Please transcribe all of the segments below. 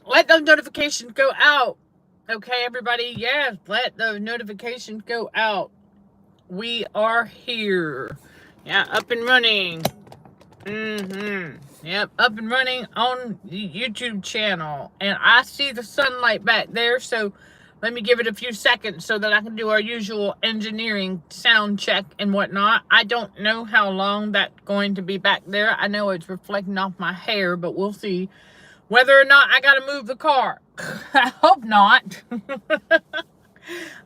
let those notifications go out. Okay, everybody. Yes, let those notifications go out. We are here. Yeah, up and running. Yep, up and running on the YouTube channel. And I see the sunlight back there, so let me give it a few seconds so that I can do our usual engineering sound check and whatnot. I don't know how long that's going to be back there. I know it's reflecting off my hair, but we'll see whether or not I gotta move the car. I hope not.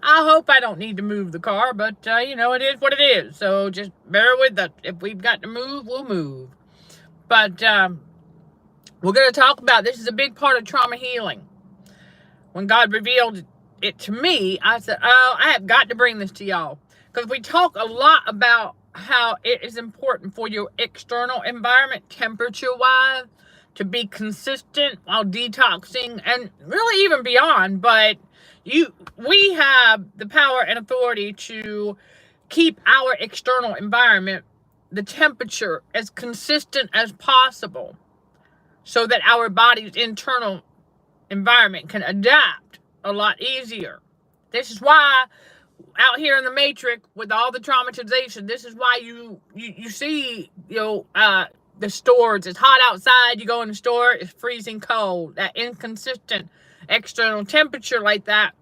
I hope I don't need to move the car, but you know, it is what it is. So just bear with us. If we've got to move, we'll move. But we're going to talk about, this is a big part of trauma healing. When God revealed it to me, I said, oh, I have got to bring this to y'all. Because we talk a lot about how it is important for your external environment, temperature-wise, to be consistent while detoxing and really even beyond. But we have the power and authority to keep our external environment, the temperature, as consistent as possible so that our body's internal environment can adapt a lot easier. This is why out here in the matrix with all the traumatization, this is why you see, the stores, it's hot outside, you go in the store, it's freezing cold. That inconsistent external temperature like that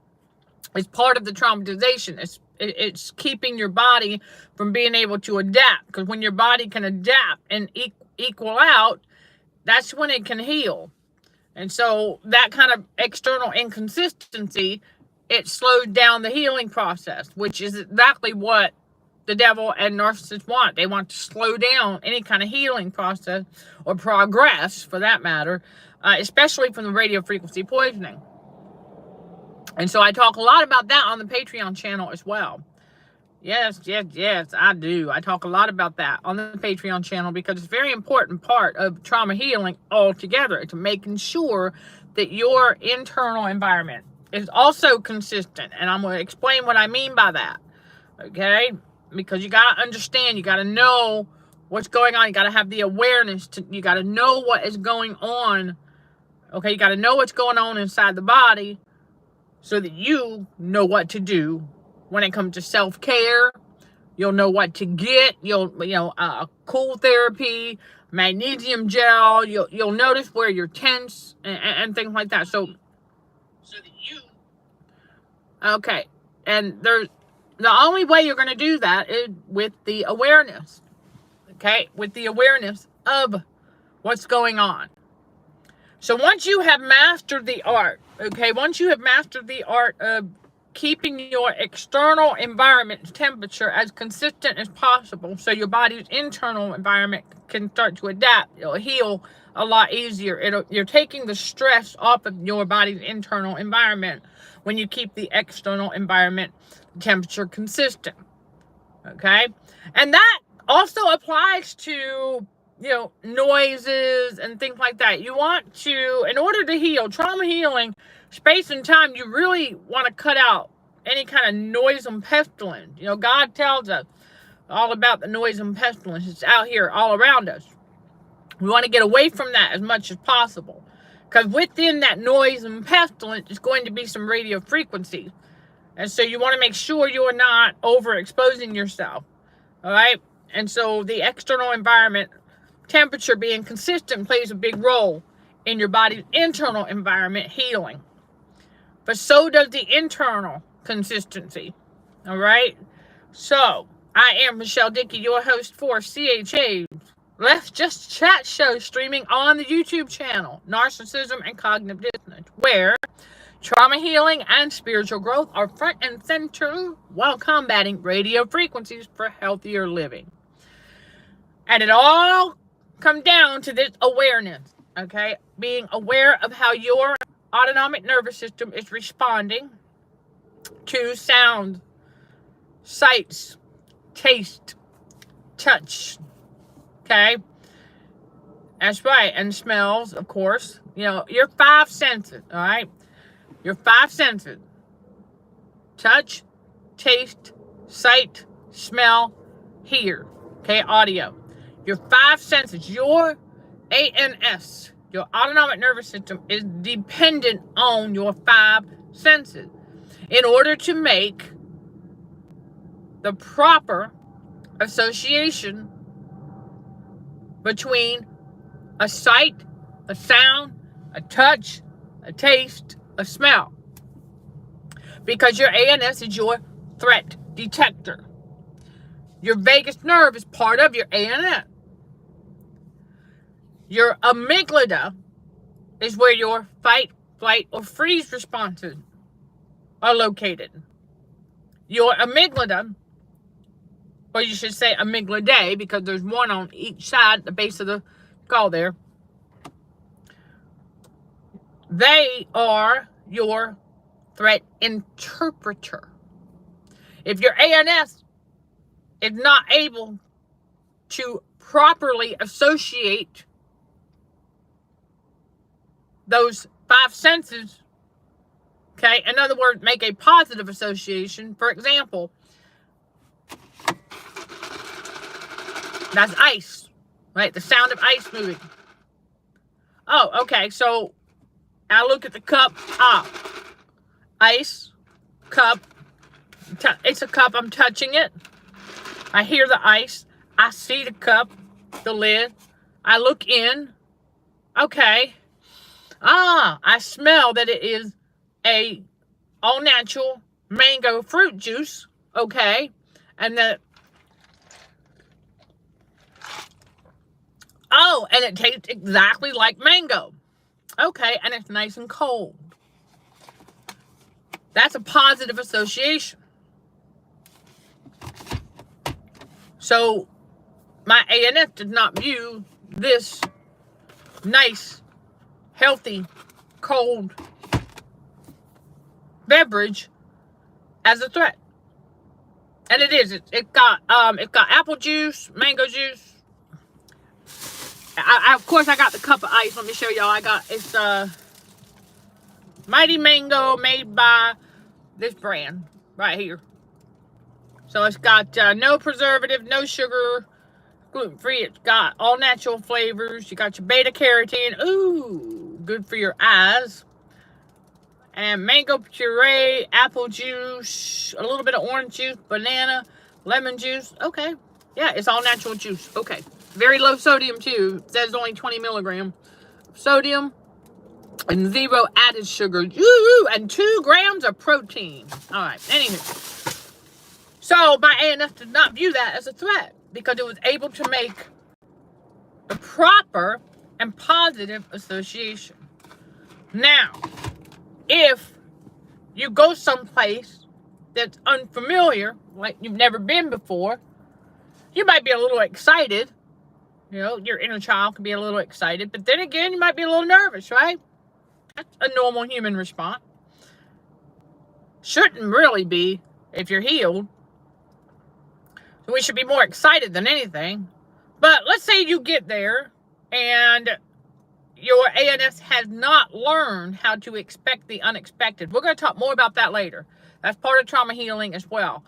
is part of the traumatization. It's keeping your body from being able to adapt, because when your body can adapt and equal out, that's when it can heal. And so that kind of external inconsistency, it slows down the healing process, which is exactly what the devil and narcissists want. They want to slow down any kind of healing process or progress, for that matter, especially from the radio frequency poisoning. And so I talk a lot about that on the Patreon channel as well. Yes, I do. I talk a lot about that on the Patreon channel because it's a very important part of trauma healing altogether. It's making sure that your internal environment is also consistent. And I'm going to explain what I mean by that. Okay? Because you got to understand, you got to know what's going on. You got to have the awareness. You got to know what is going on. Okay? You got to know what's going on inside the body so that you know what to do when it comes to self-care. You'll know what to get. Cool therapy, magnesium gel. You'll notice where you're tense and things like that. So that you... Okay. And the only way you're going to do that is with the awareness. Okay? With the awareness of what's going on. So once you have mastered the art, okay, once you have mastered the art of keeping your external environment temperature as consistent as possible so your body's internal environment can start to adapt, it'll heal a lot easier. You're taking the stress off of your body's internal environment when you keep the external environment temperature consistent. Okay? And that also applies to noises and things like that. You want to, in order to heal, trauma healing, space and time, you really want to cut out any kind of noise and pestilence. God tells us all about the noise and pestilence. It's out here all around us. We want to get away from that as much as possible. Because within that noise and pestilence is going to be some radio frequencies. And so you want to make sure you're not overexposing yourself. All right? And so the external environment temperature being consistent plays a big role in your body's internal environment healing. But so does the internal consistency. All right? So, I am Michelle Dickey, your host for CHA's Let's Just Chat show, streaming on the YouTube channel, Narcissism and Cognitive Dissonance, where trauma healing and spiritual growth are front and center while combating radio frequencies for healthier living. And it all comes down to this awareness, okay? Being aware of how your autonomic nervous system is responding to sound, sights, taste, touch, okay? That's right, and smells, of course. Your 5 senses, all right? Your 5 senses: touch, taste, sight, smell, hear, okay? Audio. Your 5 senses, your ANS, Your autonomic nervous system is dependent on your 5 senses in order to make the proper association between a sight, a sound, a touch, a taste, a smell. Because your ANS is your threat detector. Your vagus nerve is part of your ANS. Your amygdala is where your fight, flight, or freeze responses are located. Your amygdala, or you should say amygdalae, because there's one on each side, the base of the skull there. They are your threat interpreter. If your ANS is not able to properly associate those 5 senses, okay, in other words, make a positive association. For example, that's ice, right? The sound of ice moving. Oh, okay, so I look at the cup, ice, cup, it's a cup, I'm touching it. I hear the ice, I see the cup, the lid, I look in, okay. I smell that it is a all-natural mango fruit juice, okay, and that, and it tastes exactly like mango, okay, and it's nice and cold. That's a positive association. So my ANS does not view this nice, healthy, cold beverage as a threat. And it is. It's got apple juice, mango juice. Of course I got the cup of ice. Let me show y'all. It's Mighty Mango, made by this brand right here. So it's got no preservative, no sugar, gluten-free. It's got all natural flavors. You got your beta carotene. Ooh, good for your eyes. And mango puree, apple juice, a little bit of orange juice, banana, lemon juice. Okay. Yeah, it's all natural juice. Okay. Very low sodium too. It says only 20 milligrams sodium and 0 added sugar. Ooh, and 2 grams of protein. All right. Anywho. So my ANS did not view that as a threat because it was able to make the proper and positive association. Now, if you go someplace that's unfamiliar, like you've never been before, you might be a little excited. You know, your inner child can be a little excited, but then again, you might be a little nervous, right? That's a normal human response. Shouldn't really be if you're healed. So we should be more excited than anything. But let's say you get there and your ANS has not learned how to expect the unexpected. We're going to talk more about that later. That's part of trauma healing as well.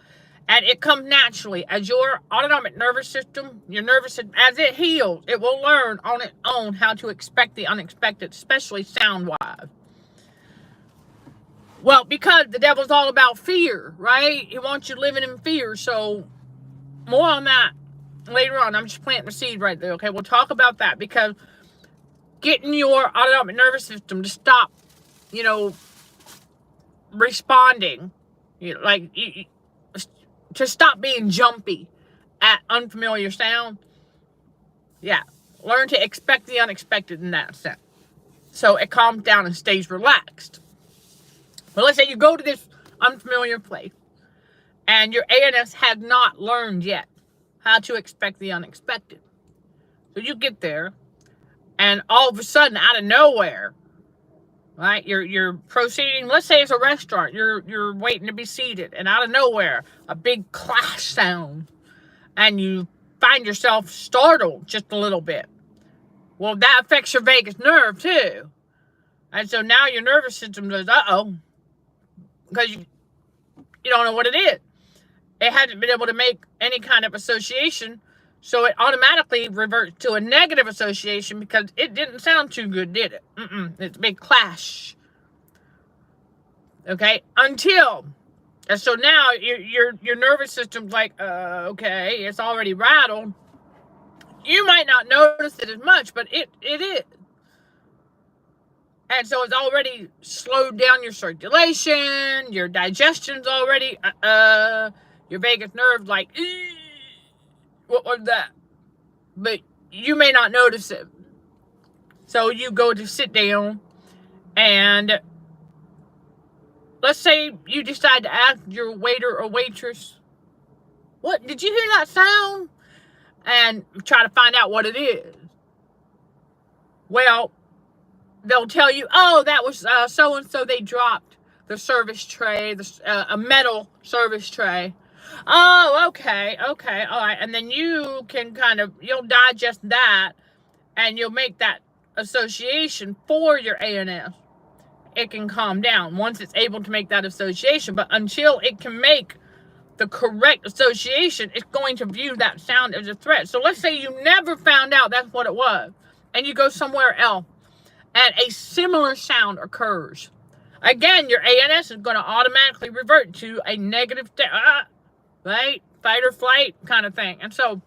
And it comes naturally. As your autonomic nervous system, your nervous system, as it heals, it will learn on its own how to expect the unexpected, especially sound-wise. Well, because the devil's all about fear, right? He wants you living in fear. So more on that later on. I'm just planting the seed right there, okay? We'll talk about that because getting your autonomic nervous system to stop, responding, to stop being jumpy at unfamiliar sound. Yeah, learn to expect the unexpected in that sense. So it calms down and stays relaxed. But let's say you go to this unfamiliar place and your ANS has not learned yet how to expect the unexpected. So you get there and all of a sudden, out of nowhere, right, you're proceeding. Let's say it's a restaurant. You're waiting to be seated, and out of nowhere, a big clash sound, and you find yourself startled just a little bit. Well, that affects your vagus nerve too, and so now your nervous system goes, uh-oh, because you don't know what it is. It hasn't been able to make any kind of association, So it automatically reverts to a negative association because it didn't sound too good, did it? It's a big clash. Okay, until, and so now your nervous system's like, okay, it's already rattled. You might not notice it as much, but it is. And so it's already slowed down your circulation, your digestion's already, your vagus nerve like, what was that? But you may not notice it. So you go to sit down, and let's say you decide to ask your waiter or waitress, what, did you hear that sound? And try to find out what it is. Well, they'll tell you, oh, that was so-and-so, they dropped the service tray, a metal service tray. Oh, okay, all right. And then you can you'll digest that, and you'll make that association for your ANS. It can calm down once it's able to make that association. But until it can make the correct association, it's going to view that sound as a threat. So let's say you never found out that's what it was, and you go somewhere else, and a similar sound occurs. Again, your ANS is going to automatically revert to a negative state, right? Fight or flight kind of thing. And so,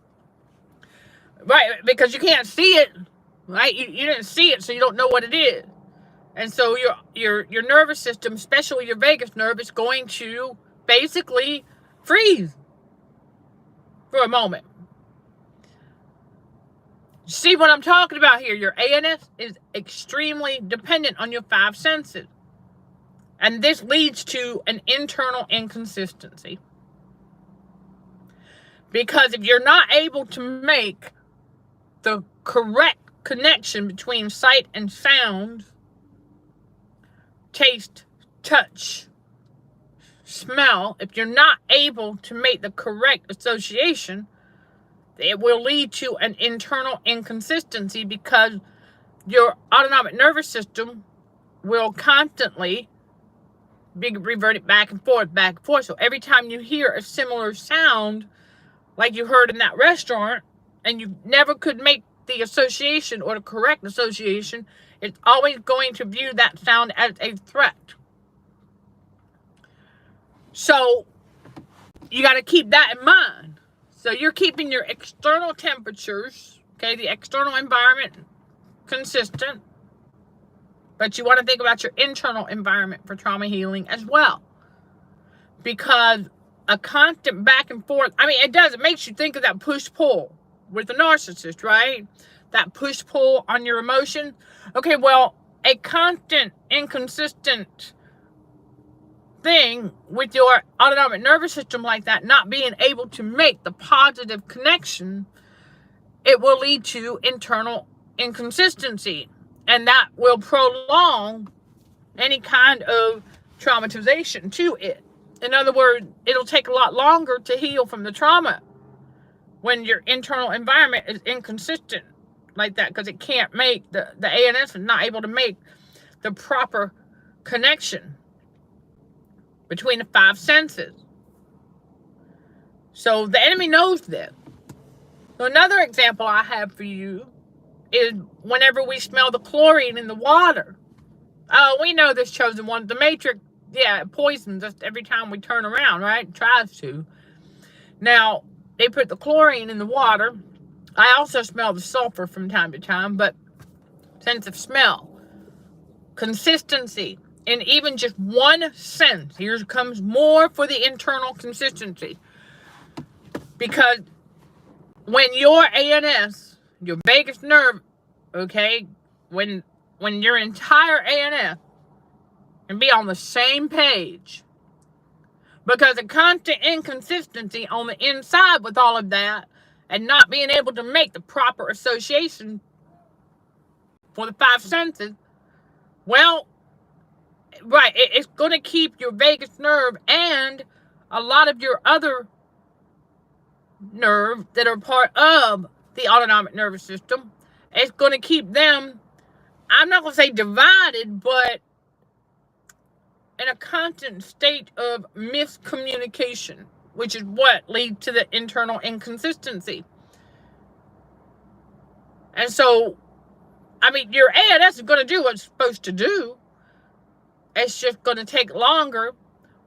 right, because you can't see it, right? You didn't see it, so you don't know what it is. And so your nervous system, especially your vagus nerve, is going to basically freeze for a moment. See what I'm talking about here? Your ANS is extremely dependent on your 5 senses. And this leads to an internal inconsistency. Because if you're not able to make the correct connection between sight and sound, taste, touch, smell, if you're not able to make the correct association, it will lead to an internal inconsistency because your autonomic nervous system will constantly be reverted back and forth. So every time you hear a similar sound, like you heard in that restaurant, and you never could make the association or the correct association, it's always going to view that sound as a threat. So you got to keep that in mind. So you're keeping your external temperatures, okay, the external environment consistent, but you want to think about your internal environment for trauma healing as well. Because a constant back and forth, it makes you think of that push-pull with the narcissist, right? That push-pull on your emotion. Okay, well, a constant, inconsistent thing with your autonomic nervous system like that, not being able to make the positive connection, it will lead to internal inconsistency, and that will prolong any kind of traumatization to it. In other words, it'll take a lot longer to heal from the trauma when your internal environment is inconsistent like that, because it can't make the ANS is not able to make the proper connection between the 5 senses. So the enemy knows this. So another example I have for you is whenever we smell the chlorine in the water. Oh, we know this chosen one. The Matrix, it poisons us every time we turn around, right? It tries to. Now, they put the chlorine in the water. I also smell the sulfur from time to time, but sense of smell, consistency, and even just 1 sense. Here comes more for the internal consistency. Because when your ANS, your vagus nerve, okay, when your entire ANS can be on the same page, because a constant inconsistency on the inside with all of that, and not being able to make the proper association for the 5 senses, well, right, it's going to keep your vagus nerve and a lot of your other nerves that are part of the autonomic nervous system. It's going to keep them, I'm not going to say divided, but in a constant state of miscommunication, which is what leads to the internal inconsistency. And so, I mean, your ANS is going to do what it's supposed to do. It's just going to take longer,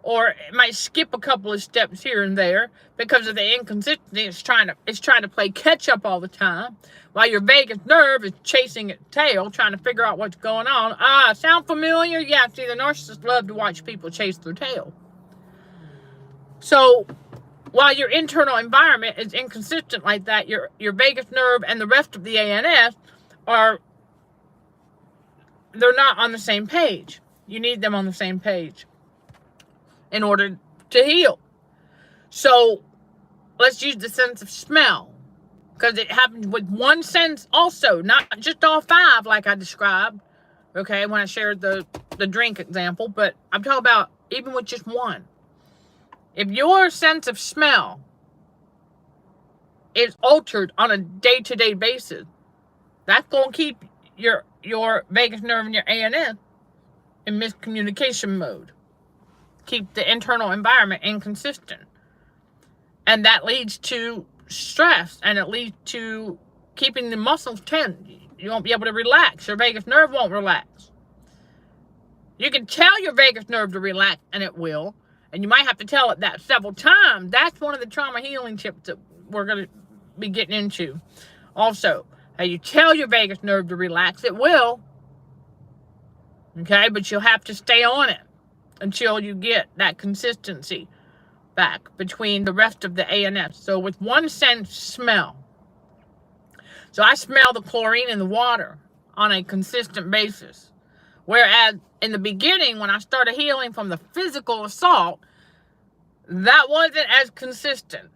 or it might skip a couple of steps here and there because of the inconsistency. It's trying to play catch up all the time, while your vagus nerve is chasing its tail, trying to figure out what's going on. Sound familiar? Yeah, see, the narcissists love to watch people chase their tail. So, while your internal environment is inconsistent like that, your vagus nerve and the rest of the ANS they're not on the same page. You need them on the same page in order to heal. So, let's use the sense of smell, because it happens with one sense also, not just all five like I described, okay, when I shared the drink example, but I'm talking about even with just one. If your sense of smell is altered on a day-to-day basis, that's going to keep your vagus nerve and your ANS in miscommunication mode. Keep the internal environment inconsistent. And that leads to stress, and it leads to keeping the muscles tense. You won't be able to relax. Your vagus nerve won't relax. You can tell your vagus nerve to relax, and it will. And you might have to tell it that several times. That's one of the trauma healing tips that we're going to be getting into. Also, how you tell your vagus nerve to relax, it will. Okay, but you'll have to stay on it until you get that consistency back between the rest of the ANS. So with one sense, smell. So I smell the chlorine in the water on a consistent basis. Whereas in the beginning, when I started healing from the physical assault, that wasn't as consistent.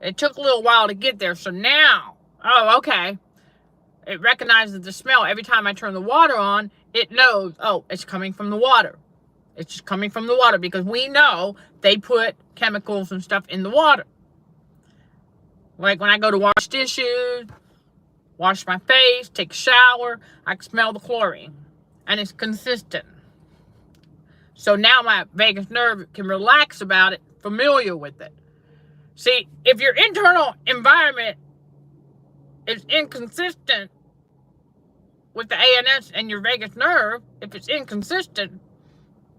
It took a little while to get there. So now, okay. It recognizes the smell. Every time I turn the water on, it knows, it's coming from the water. It's just coming from the water, because we know they put chemicals and stuff in the water. Like when I go to wash dishes, wash my face, take a shower, I can smell the chlorine. And it's consistent. So now my vagus nerve can relax about it, familiar with it. See, if your internal environment is inconsistent with the ANS and your vagus nerve, if it's inconsistent,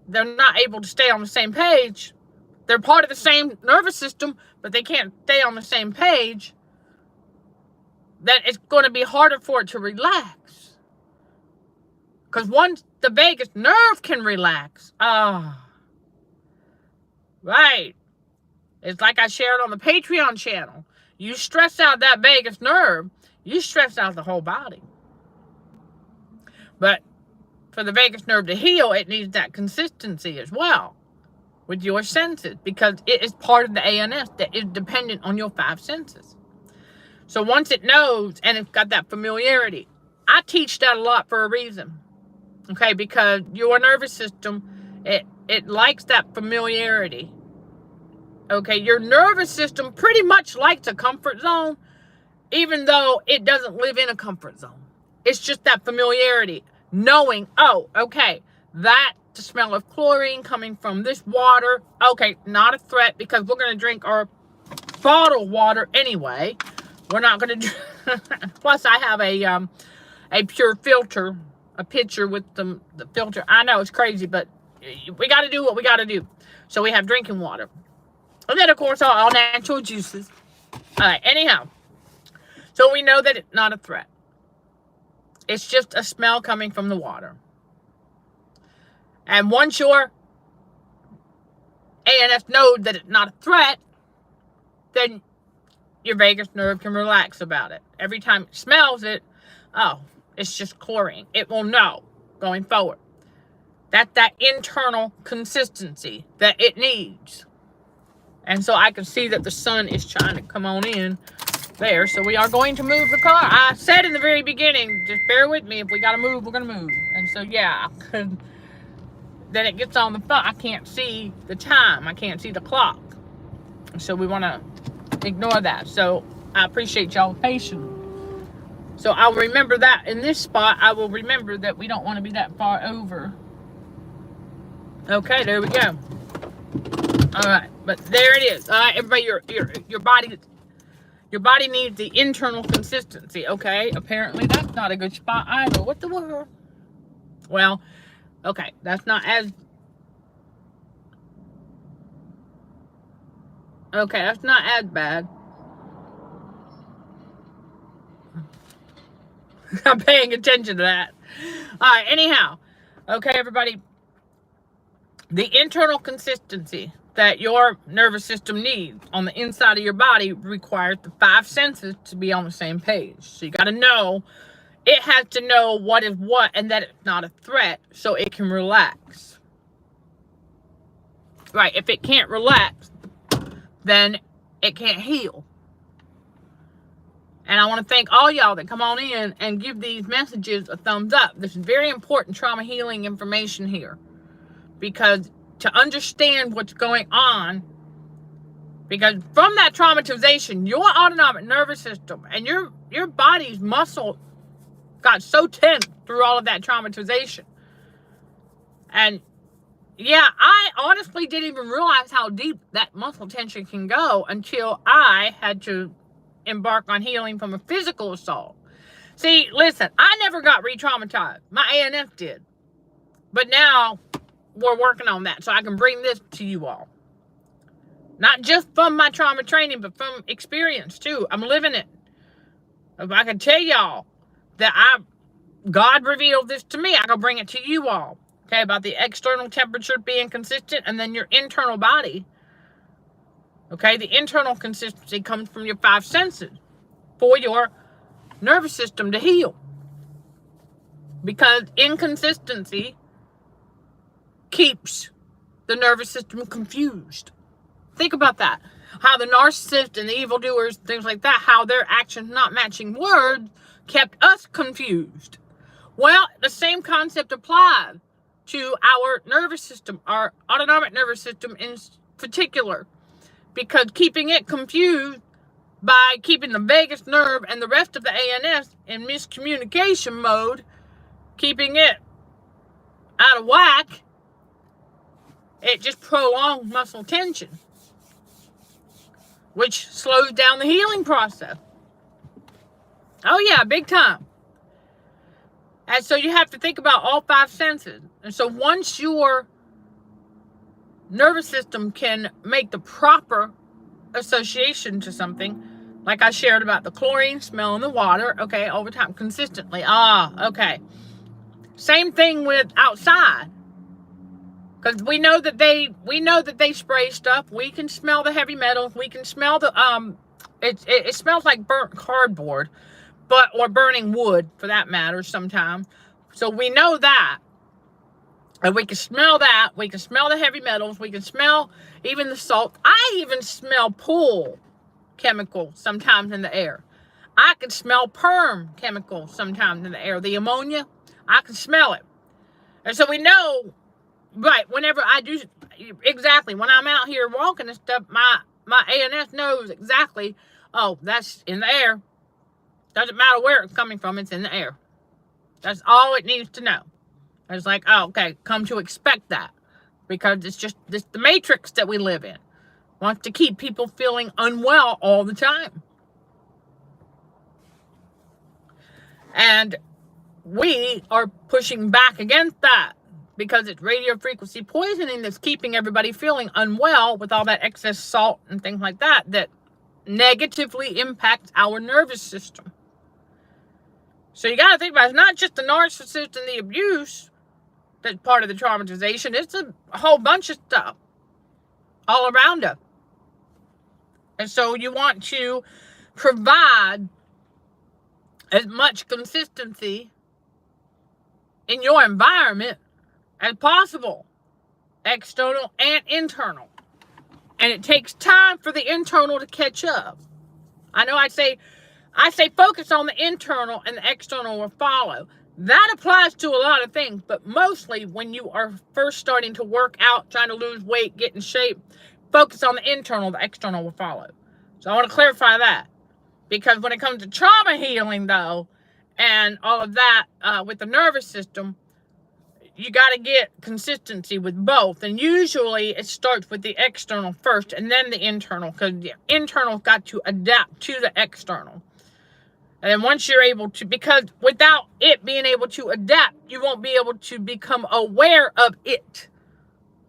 they're not able to stay on the same page. They're part of the same nervous system, but they can't stay on the same page. Then it's going to be harder for it to relax. Because once the vagus nerve can relax, right. It's like I shared on the Patreon channel. You stress out that vagus nerve, you stress out the whole body. But for the vagus nerve to heal, it needs that consistency as well with your senses, because it is part of the ANS that is dependent on your five senses. So once it knows and it's got that familiarity, I teach that a lot for a reason. Okay, because your nervous system, it likes that familiarity. Okay, your nervous system pretty much likes a comfort zone, even though it doesn't live in a comfort zone. It's just that familiarity, knowing, okay, that's the smell of chlorine coming from this water. Okay, not a threat, because we're going to drink our bottled water anyway. We're not going to plus I have a pure filter, a pitcher with the filter. I know it's crazy, but we got to do what we got to do. So we have drinking water. And then, of course, all natural juices. All right, anyhow. So we know that it's not a threat. It's just a smell coming from the water. And once your ANS knows that it's not a threat, then your vagus nerve can relax about it. Every time it smells it, it's just chlorine. It will know going forward. That's that internal consistency that it needs. And so I can see that the sun is trying to come on in there. So we are going to move the car. I said in the very beginning, just bear with me. If we got to move, we're going to move. And so, yeah, then it gets on the phone. I can't see the time. I can't see the clock. So we want to ignore that. So I appreciate y'all's patience. So I'll remember that in this spot. I will remember that we don't want to be that far over. Okay, there we go. All right, but there it is. All right, everybody, your body, Your body needs the internal consistency. Okay, apparently that's not a good spot either. What the world? Well, okay, that's not as... Okay, that's not as bad. I'm paying attention to that. All right, anyhow. Okay, everybody. The internal consistency that your nervous system needs on the inside of your body requires the 5 senses to be on the same page. So you got to know, it has to know what is what and that it's not a threat so it can relax. Right, if it can't relax, then it can't heal. And I want to thank all y'all that come on in and give these messages a thumbs up. This is very important trauma healing information here. Because to understand what's going on, because from that traumatization, your autonomic nervous system and your body's muscle got so tense through all of that traumatization. And yeah, I honestly didn't even realize how deep that muscle tension can go until I had to embark on healing from a physical assault. See, listen, I never got re-traumatized. My ANF did. But now we're working on that so I can bring this to you all. Not just from my trauma training, but from experience too. I'm living it. If I can tell y'all that God revealed this to me, I can bring it to you all. Okay, about the external temperature being consistent and then your internal body. Okay, the internal consistency comes from your 5 senses for your nervous system to heal. Because inconsistency keeps the nervous system confused. Think about that. How the narcissist and the evildoers, things like that, how their actions not matching words kept us confused. Well, the same concept applies to our nervous system, our autonomic nervous system in particular. Because keeping it confused by keeping the vagus nerve and the rest of the ANS in miscommunication mode, keeping it out of whack, it just prolongs muscle tension, which slows down the healing process. Oh yeah, big time. And so you have to think about all 5 senses. And so once your nervous system can make the proper association to something, like I shared about the chlorine smell in the water, okay, over time, consistently. Okay. Same thing with outside. Because we know that they spray stuff. We can smell the heavy metals. We can smell the it smells like burnt cardboard, or burning wood for that matter sometimes. So we know that. And we can smell that. We can smell the heavy metals. We can smell even the salt. I even smell pool chemicals sometimes in the air. I can smell perm chemicals sometimes in the air. The ammonia, I can smell it. And so we know, right, whenever I do, exactly, when I'm out here walking and stuff, my ANS knows exactly, oh, that's in the air. Doesn't matter where it's coming from, it's in the air. That's all it needs to know. It's like, oh, okay, come to expect that. Because it's just the matrix that we live in. Wants to keep people feeling unwell all the time. And we are pushing back against that. Because it's radio frequency poisoning that's keeping everybody feeling unwell with all that excess salt and things like that, that negatively impacts our nervous system. So you got to think about it. It's not just the narcissist and the abuse that's part of the traumatization. It's a whole bunch of stuff all around us. And so you want to provide as much consistency in your environment as possible, external and internal. And it takes time for the internal to catch up. I know I say focus on the internal and the external will follow. That applies to a lot of things, but mostly when you are first starting to work out, trying to lose weight, get in shape, focus on the internal, the external will follow. So I want to clarify that. Because when it comes to trauma healing, though, and all of that with the nervous system, you got to get consistency with both. And usually it starts with the external first and then the internal, because the internal got to adapt to the external. And then once you're able to, because without it being able to adapt, you won't be able to become aware of it.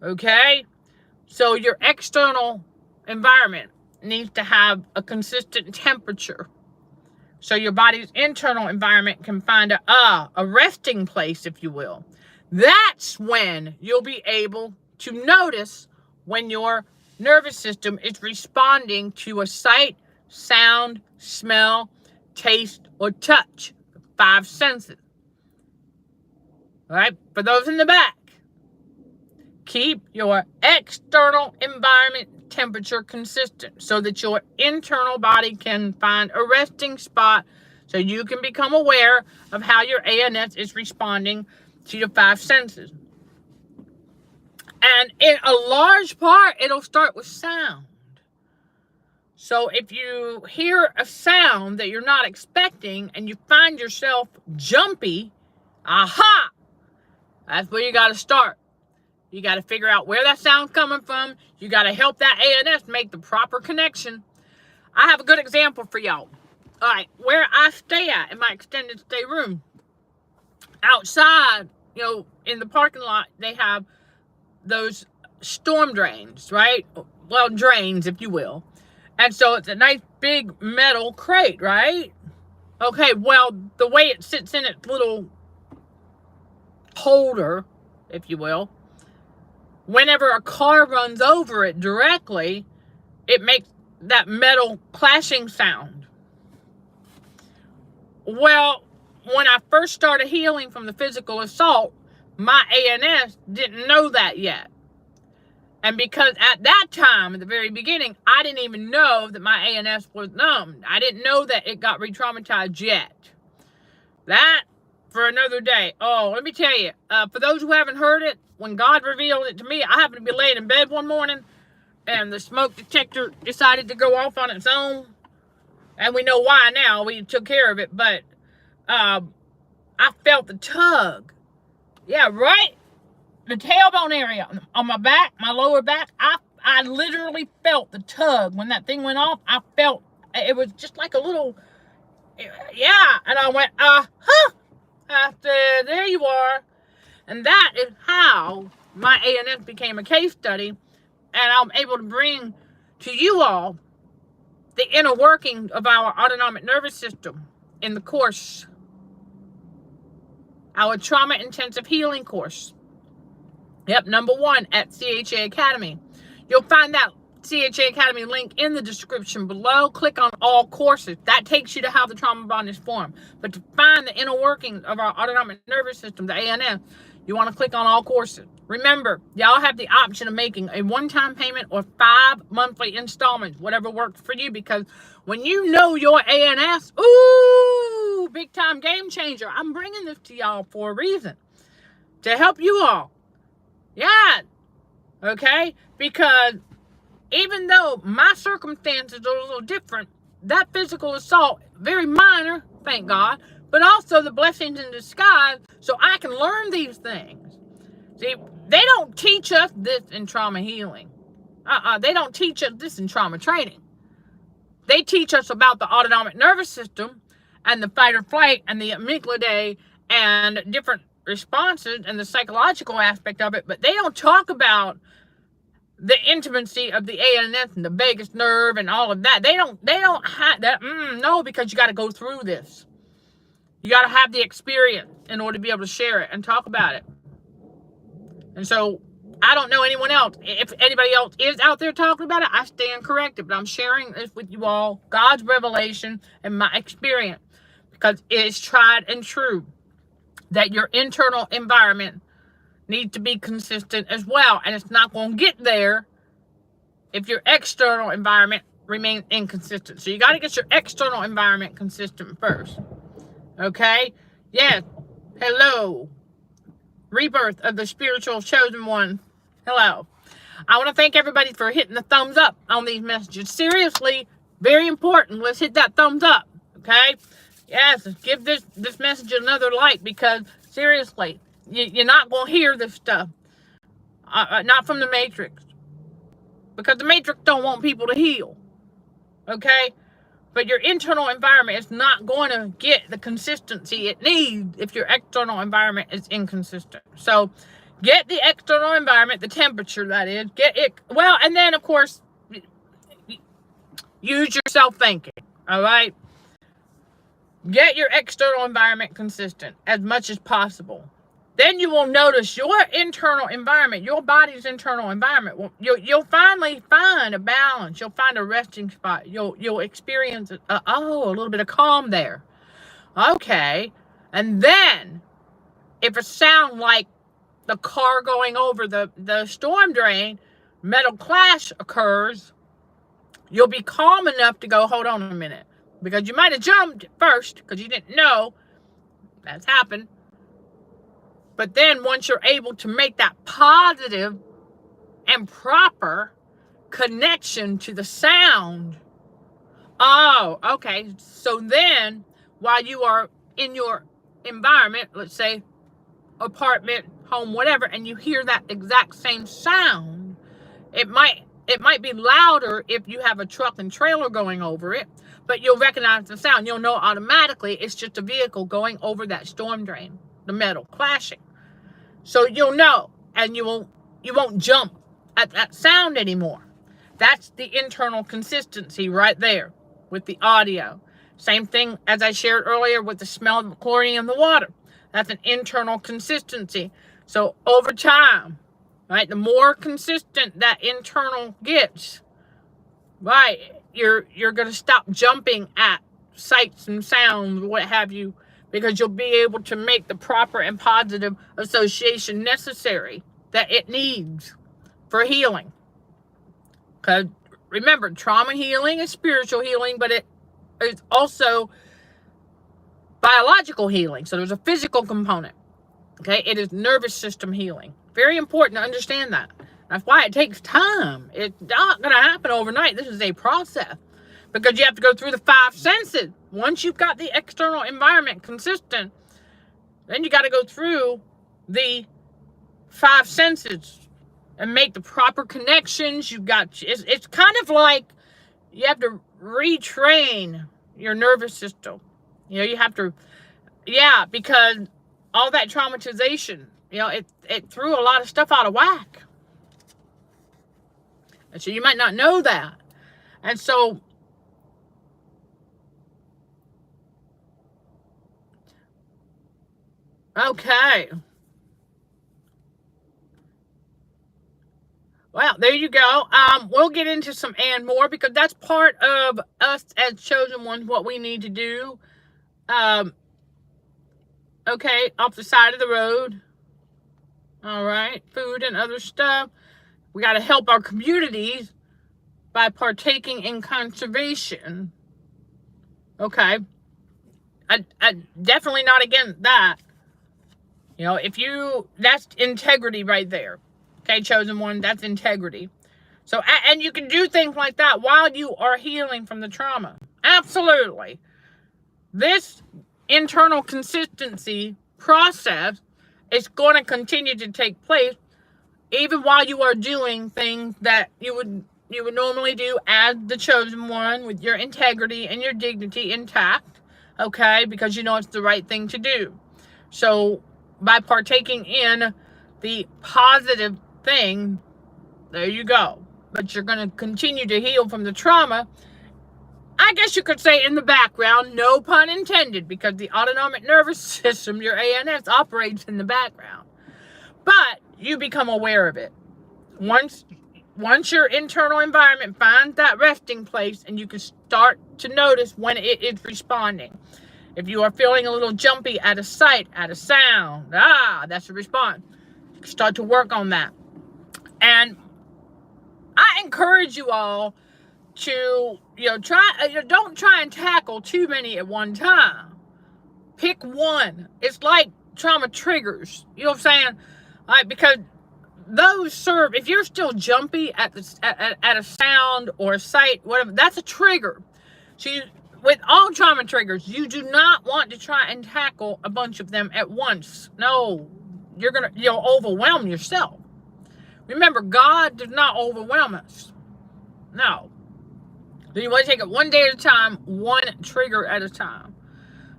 Okay? So your external environment needs to have a consistent temperature. So your body's internal environment can find a resting place, if you will. That's when you'll be able to notice when your nervous system is responding to a sight, sound, smell, taste, or touch. 5 senses. All right? For those in the back, keep your external environment temperature consistent so that your internal body can find a resting spot so you can become aware of how your ANS is responding to your 5 senses. And in a large part, it'll start with sound. So if you hear a sound that you're not expecting and you find yourself jumpy, aha! That's where you got to start. You got to figure out where that sound's coming from. You got to help that ANS make the proper connection. I have a good example for y'all. All right, where I stay at in my extended stay room, outside, in the parking lot, they have those storm drains, right? Well, drains, if you will. And so it's a nice big metal crate, right? Okay, well, the way it sits in its little holder, if you will, whenever a car runs over it directly, it makes that metal clashing sound. Well, when I first started healing from the physical assault, my ANS didn't know that yet. And because at that time, at the very beginning, I didn't even know that my ANS was numbed. I didn't know that it got re-traumatized yet. That, for another day. Oh, let me tell you, for those who haven't heard it, when God revealed it to me, I happened to be laying in bed one morning, and the smoke detector decided to go off on its own. And we know why now. We took care of it. But I felt the tug. Yeah, right? The tailbone area on my back, my lower back, I literally felt the tug. When that thing went off, I felt, it was just like a little, yeah. And I went, I said, there you are. And that is how my ANS became a case study. And I'm able to bring to you all the inner working of our autonomic nervous system in the course, our trauma intensive healing course. Yep, number 1 at CHA Academy. You'll find that CHA Academy link in the description below. Click on all courses. That takes you to how the trauma bond is formed. But to find the inner workings of our autonomic nervous system, the ANS, you want to click on all courses. Remember, y'all have the option of making a one-time payment or 5 monthly installments, whatever works for you, because when you know your ANS, ooh, big time game changer. I'm bringing this to y'all for a reason. To help you all. Yeah. Okay? Because even though my circumstances are a little different, that physical assault, very minor, thank God, but also the blessings in disguise, so I can learn these things. See, they don't teach us this in trauma healing. They don't teach us this in trauma training. They teach us about the autonomic nervous system and the fight or flight and the amygdala and different responses and the psychological aspect of it, but they don't talk about the intimacy of the ANS and the vagus nerve and all of that. They don't have that. No, because you got to go through this. You got to have the experience in order to be able to share it and talk about it. And so I don't know anyone else. If anybody else is out there talking about it, I stand corrected. But I'm sharing this with you all, God's revelation and my experience, because it is tried and true that your internal environment needs to be consistent as well. And it's not going to get there if your external environment remains inconsistent. So you got to get your external environment consistent first. Okay? Yes. Hello. Rebirth of the spiritual chosen one. Hello. I want to thank everybody for hitting the thumbs up on these messages. Seriously, very important. Let's hit that thumbs up. Okay? Yes, give this message another like, because seriously, You're not going to hear this stuff. Not from the Matrix. Because the Matrix don't want people to heal. Okay? But your internal environment is not going to get the consistency it needs if your external environment is inconsistent. So get the external environment, the temperature that is, get it, well, and then of course, use your self-thinking, all right? Get your external environment consistent as much as possible. Then you will notice your internal environment, your body's internal environment. You'll finally find a balance. You'll find a resting spot. You'll experience a little bit of calm there. Okay, and then if a sound like the car going over the storm drain, metal clash occurs, you'll be calm enough to go, hold on a minute, because you might have jumped first because you didn't know that's happened. But then once you're able to make that positive and proper connection to the sound, oh, okay. So then while you are in your environment, let's say apartment, home, whatever, and you hear that exact same sound, it might be louder if you have a truck and trailer going over it, but you'll recognize the sound. You'll know automatically it's just a vehicle going over that storm drain, the metal clashing. So you'll know, and you won't jump at that sound anymore. That's the internal consistency right there with the audio. Same thing as I shared earlier with the smell of chlorine in the water. That's an internal consistency. So over time, right, the more consistent that internal gets, right, you're going to stop jumping at sights and sounds, what have you, because you'll be able to make the proper and positive association necessary that it needs for healing. Because remember, trauma healing is spiritual healing, but it is also biological healing. So there's a physical component. Okay, it is nervous system healing. Very important to understand that. That's why it takes time. It's not going to happen overnight. This is a process. Because you have to go through the 5 senses. Once you've got the external environment consistent, then you got to go through the 5 senses and make the proper connections. It's kind of like you have to retrain your nervous system. You have to, because all that traumatization, it threw a lot of stuff out of whack. And so you might not know that. And so okay. Well, there you go. We'll get into some and more because that's part of us as chosen ones, what we need to do. Okay, off the side of the road. All right, food and other stuff. We got to help our communities by partaking in conservation. Okay. I definitely not against that. That's integrity right there. Okay, chosen one, that's integrity. So, and you can do things like that while you are healing from the trauma. Absolutely. This internal consistency process is going to continue to take place even while you are doing things that you would normally do as the chosen one with your integrity and your dignity intact. Okay, because it's the right thing to do. So by partaking in the positive thing, there you go. But you're going to continue to heal from the trauma, I guess you could say, in the background, no pun intended, because the autonomic nervous system, your ANS, operates in the background. But you become aware of it. Once your internal environment finds that resting place, and you can start to notice when it is responding. If you are feeling a little jumpy at a sight, at a sound, that's a response. Start to work on that. And I encourage you all to, don't try and tackle too many at one time. Pick one. It's like trauma triggers. You know what I'm saying? Like, because those serve, if you're still jumpy at a sound or a sight, whatever, that's a trigger. So with all trauma triggers, you do not want to try and tackle a bunch of them at once. No, you'll overwhelm yourself. Remember, God does not overwhelm us. No. So you want to take it one day at a time, one trigger at a time.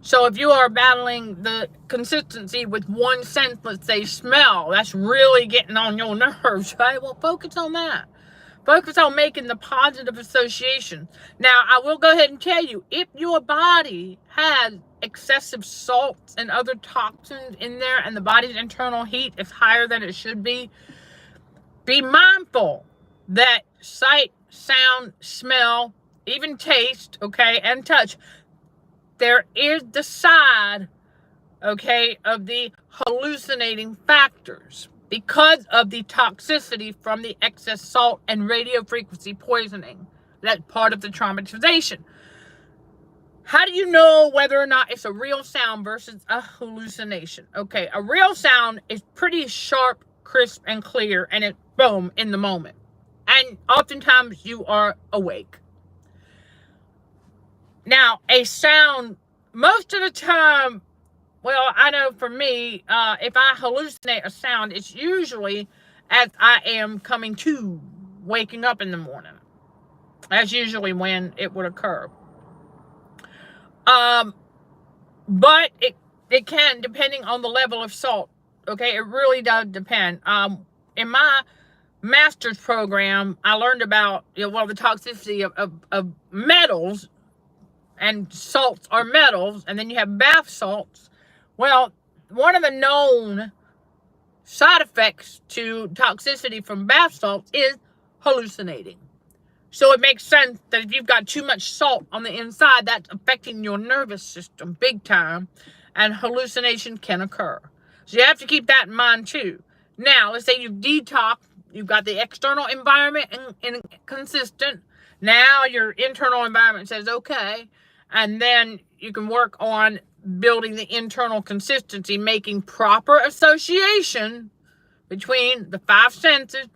So if you are battling the consistency with one sense, let's say smell, that's really getting on your nerves, right? Well, focus on that. Focus on making the positive association. Now, I will go ahead and tell you, if your body has excessive salts and other toxins in there and the body's internal heat is higher than it should be mindful that sight, sound, smell, even taste, okay, and touch, there is the side, okay, of the hallucinating factors because of the toxicity from the excess salt and radio frequency poisoning. That's part of the traumatization. How do you know whether or not it's a real sound versus a hallucination? Okay, a real sound is pretty sharp, crisp, and clear, and it's boom, in the moment. And oftentimes you are awake. Now, a sound, most of the time, well, I know for me, if I hallucinate a sound, it's usually as I am coming to, waking up in the morning. That's usually when it would occur. But it can, depending on the level of salt. Okay, it really does depend. In my master's program, I learned about, the toxicity of metals, and salts are metals, and then you have bath salts. Well, one of the known side effects to toxicity from bath salts is hallucinating. So it makes sense that if you've got too much salt on the inside, that's affecting your nervous system big time, and hallucination can occur. So you have to keep that in mind too. Now, let's say you've detoxed, you've got the external environment inconsistent. Now your internal environment says, okay, and then you can work on building the internal consistency, making proper association between the five senses.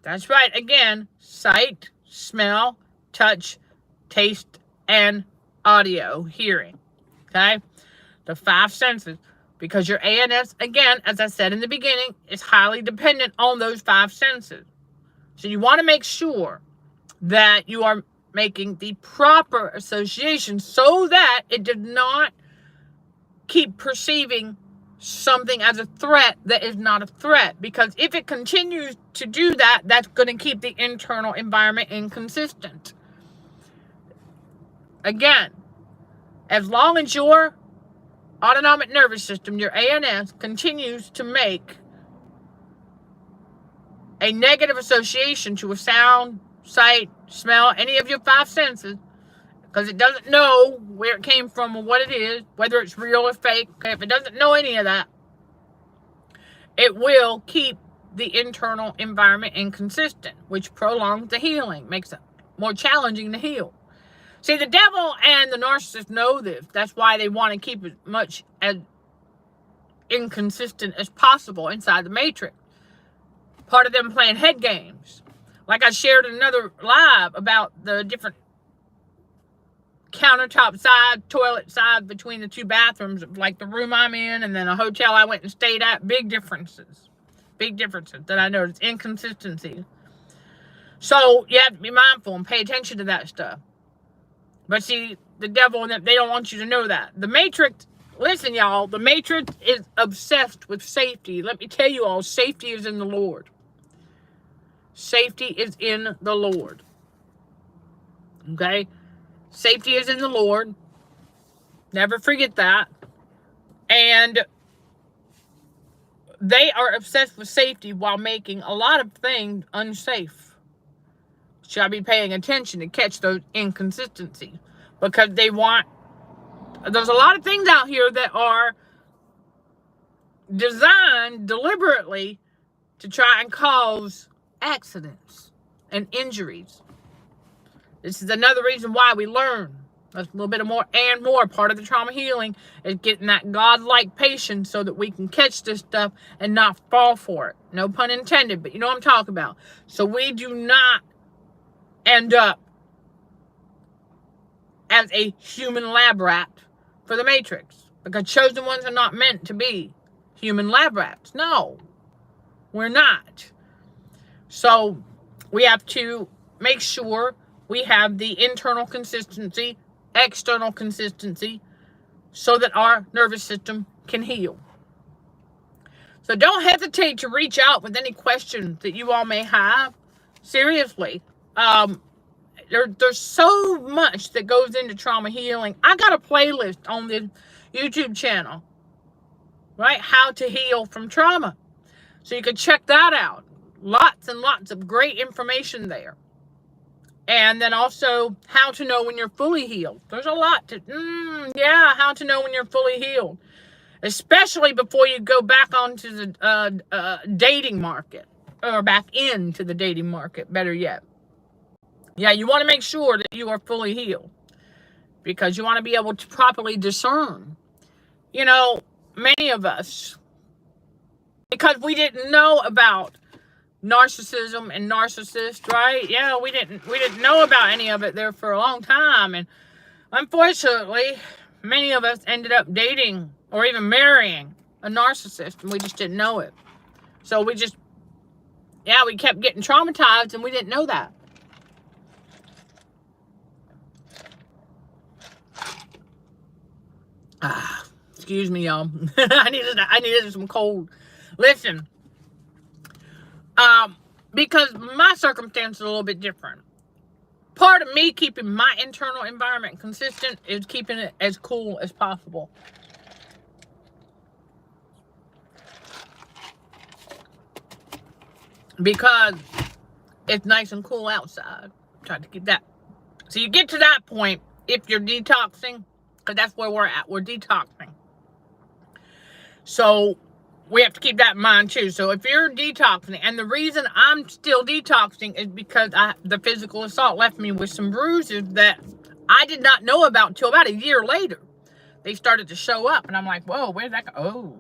That's right, again, sight, smell, touch, taste, and audio, hearing. Okay? The five senses. Because your ANS, again, as I said in the beginning, is highly dependent on those five senses. So you want to make sure that you are making the proper association so that it does not keep perceiving something as a threat that is not a threat. Because if it continues to do that, that's going to keep the internal environment inconsistent. Again, as long as your autonomic nervous system, your ANS, continues to make a negative association to a sound, sight, smell, any of your five senses, because it doesn't know where it came from or what it is, whether it's real or fake. Okay, if it doesn't know any of that, it will keep the internal environment inconsistent, which prolongs the healing, makes it more challenging to heal. See, the devil and the narcissist know this. That's why they want to keep as much as inconsistent as possible inside the matrix. Part of them playing head games. Like I shared in another live about the different countertop side, toilet side between the two bathrooms, like the room I'm in and then a hotel I went and stayed at. Big differences. Big differences that I noticed. Inconsistency. So you have to be mindful and pay attention to that stuff. But see, the devil and them, they don't want you to know that. The Matrix, listen, y'all, the Matrix is obsessed with safety. Let me tell you all, safety is in the Lord. Safety is in the Lord. Okay? Safety is in the Lord. Never forget that. And they are obsessed with safety while making a lot of things unsafe. Should I be paying attention to catch those inconsistencies? Because they want, there's a lot of things out here that are designed deliberately to try and cause accidents and injuries. This is another reason why we learn. That's a little bit of more and more. Part of the trauma healing is getting that godlike patience so that we can catch this stuff and not fall for it. No pun intended, but you know what I'm talking about. So we do not end up as a human lab rat for the Matrix, because chosen ones are not meant to be human lab rats. No, we're not. So we have to make sure we have the internal consistency, external consistency, so that our nervous system can heal. So don't hesitate to reach out with any questions that you all may have. Seriously. There's so much that goes into trauma healing. I got a playlist on the YouTube channel, right? How to heal from trauma. So you can check that out. Lots and lots of great information there. And then also how to know when you're fully healed. There's a lot to, how to know when you're fully healed. Especially before you go back onto the dating market. Or back into the dating market, better yet. Yeah, you want to make sure that you are fully healed. Because you want to be able to properly discern. You know, many of us, because we didn't know about narcissism and narcissists, right? Yeah, we didn't know about any of it there for a long time. And unfortunately, many of us ended up dating or even marrying a narcissist, and we just didn't know it. So we kept getting traumatized, and we didn't know that. Excuse me, y'all. I needed some cold. Listen, because my circumstance is a little bit different. Part of me keeping my internal environment consistent is keeping it as cool as possible. Because it's nice and cool outside. Try to keep that. So you get to that point if you're detoxing, because that's where we're at. We're detoxing. So we have to keep that in mind too. So if you're detoxing, and the reason I'm still detoxing is because the physical assault left me with some bruises that I did not know about until about a year later. They started to show up, and I'm like, whoa, where'd that go?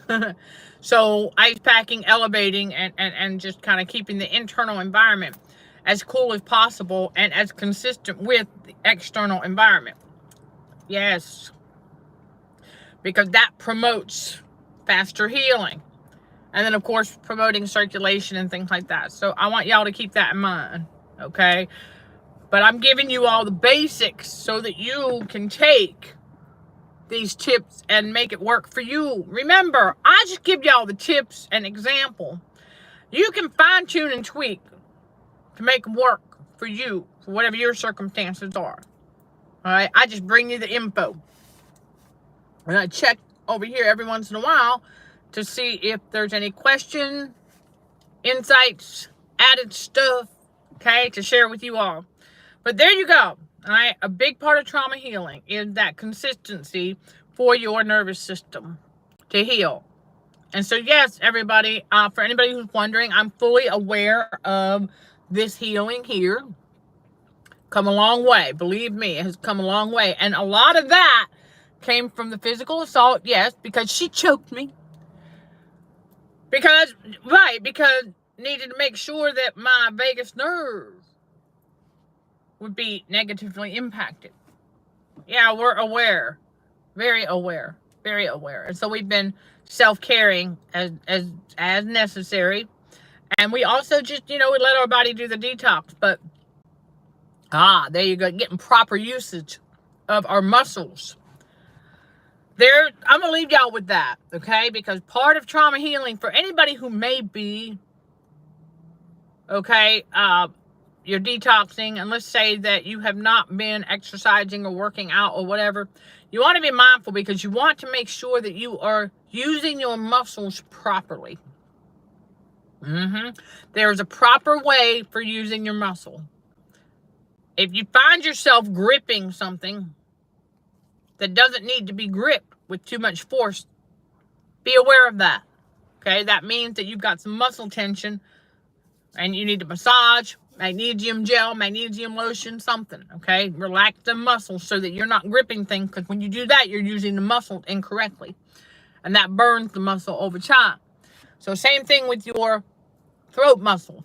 Oh. So ice packing, elevating, and just kind of keeping the internal environment as cool as possible and as consistent with the external environment. Yes. Because that promotes faster healing. And then, of course, promoting circulation and things like that. So I want y'all to keep that in mind, okay? But I'm giving you all the basics so that you can take these tips and make it work for you. Remember, I just give y'all the tips and example. You can fine tune and tweak to make them work for you, for whatever your circumstances are. All right, I just bring you the info. And I check over here every once in a while to see if there's any question, insights, added stuff, okay, to share with you all. But there you go. All right, a big part of trauma healing is that consistency for your nervous system to heal. And so, yes, everybody, for anybody who's wondering, I'm fully aware of this healing here. Come a long way. Believe me, it has come a long way. And a lot of that came from the physical assault, yes, because she choked me. Because needed to make sure that my vagus nerve would be negatively impacted. Yeah, we're aware. Very aware. Very aware. And so we've been self-caring as necessary. And we also just, we let our body do the detox. But, there you go. Getting proper usage of our muscles. I'm going to leave y'all with that, okay? Because part of trauma healing, for anybody who may be, okay, you're detoxing, and let's say that you have not been exercising or working out or whatever, you want to be mindful because you want to make sure that you are using your muscles properly. There's a proper way for using your muscle. If you find yourself gripping something that doesn't need to be gripped with too much force, be aware of that. Okay, that means that you've got some muscle tension and you need to massage, magnesium gel, magnesium lotion, something, okay? Relax the muscles so that you're not gripping things, because when you do that, you're using the muscle incorrectly. And that burns the muscle over time. So same thing with your throat muscle.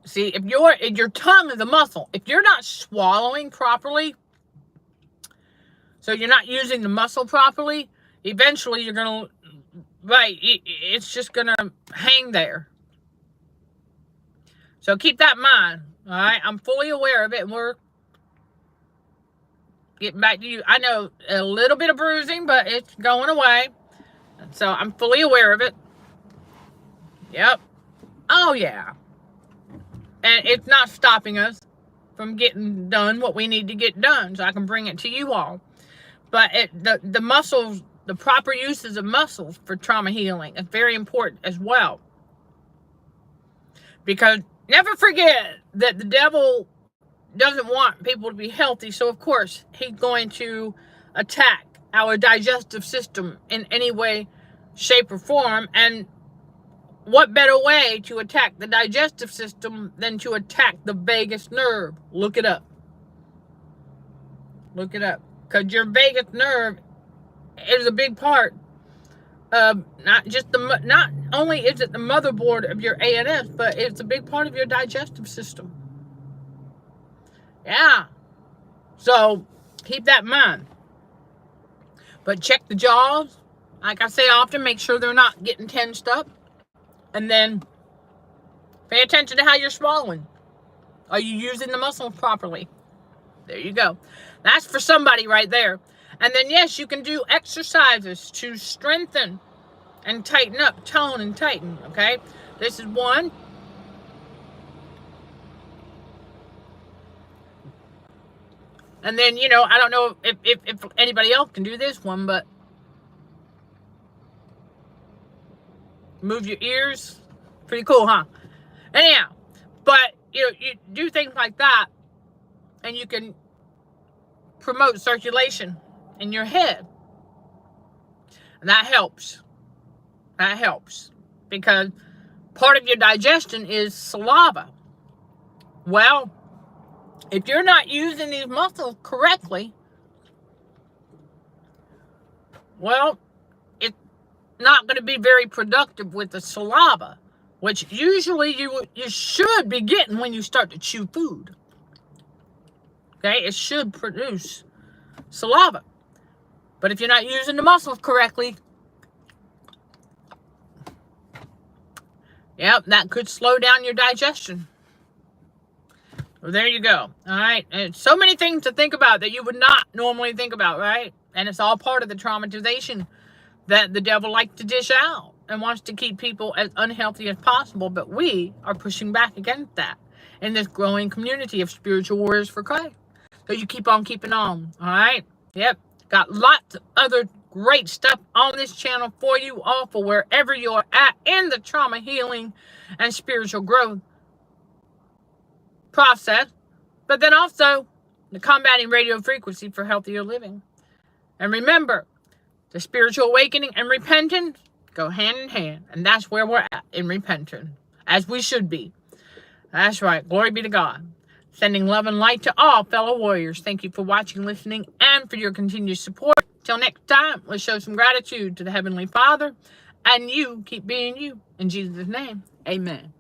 See, if your tongue is a muscle, if you're not swallowing properly, so you're not using the muscle properly, eventually you're going to, right, it's just going to hang there. So keep that in mind, all right? I'm fully aware of it, and we're getting back to you. I know a little bit of bruising, but it's going away. So I'm fully aware of it. Yep. Oh, yeah. And it's not stopping us from getting done what we need to get done, so I can bring it to you all. But the muscles, the proper uses of muscles for trauma healing is very important as well. Because never forget that the devil doesn't want people to be healthy, so of course he's going to attack our digestive system in any way, shape, or form. And what better way to attack the digestive system than to attack the vagus nerve? Look it up. Look it up. Because your vagus nerve is a big part of not only is it the motherboard of your ANS, but it's a big part of your digestive system. Yeah. So keep that in mind. But check the jaws. Like I say often, make sure they're not getting tensed up. And then pay attention to how you're swallowing. Are you using the muscles properly? There you go. That's for somebody right there. And then, yes, you can do exercises to strengthen and tighten up, tone and tighten, okay? This is one. And then, you know, I don't know if anybody else can do this one, but move your ears. Pretty cool, huh? Anyhow, but, you know, you do things like that, and you can promote circulation in your head. And that helps. That helps. Because part of your digestion is saliva. Well, if you're not using these muscles correctly, well, it's not going to be very productive with the saliva, which usually you should be getting when you start to chew food. Okay, it should produce saliva. But if you're not using the muscles correctly, yep, that could slow down your digestion. Well, there you go. All right. And so many things to think about that you would not normally think about, right? And it's all part of the traumatization that the devil likes to dish out and wants to keep people as unhealthy as possible. But we are pushing back against that in this growing community of spiritual warriors for Christ. So you keep on keeping on. All right. Yep. Got lots of other great stuff on this channel for you all, for wherever you're at in the trauma healing and spiritual growth process, but then also the combating radio frequency for healthier living. And remember, the spiritual awakening and repentance go hand in hand, and that's where we're at, in repentance, as we should be. That's right. Glory be to God. Sending love and light to all fellow warriors. Thank you for watching, listening, and for your continued support. Till next time, let's show some gratitude to the Heavenly Father, and you keep being you. In Jesus' name, amen.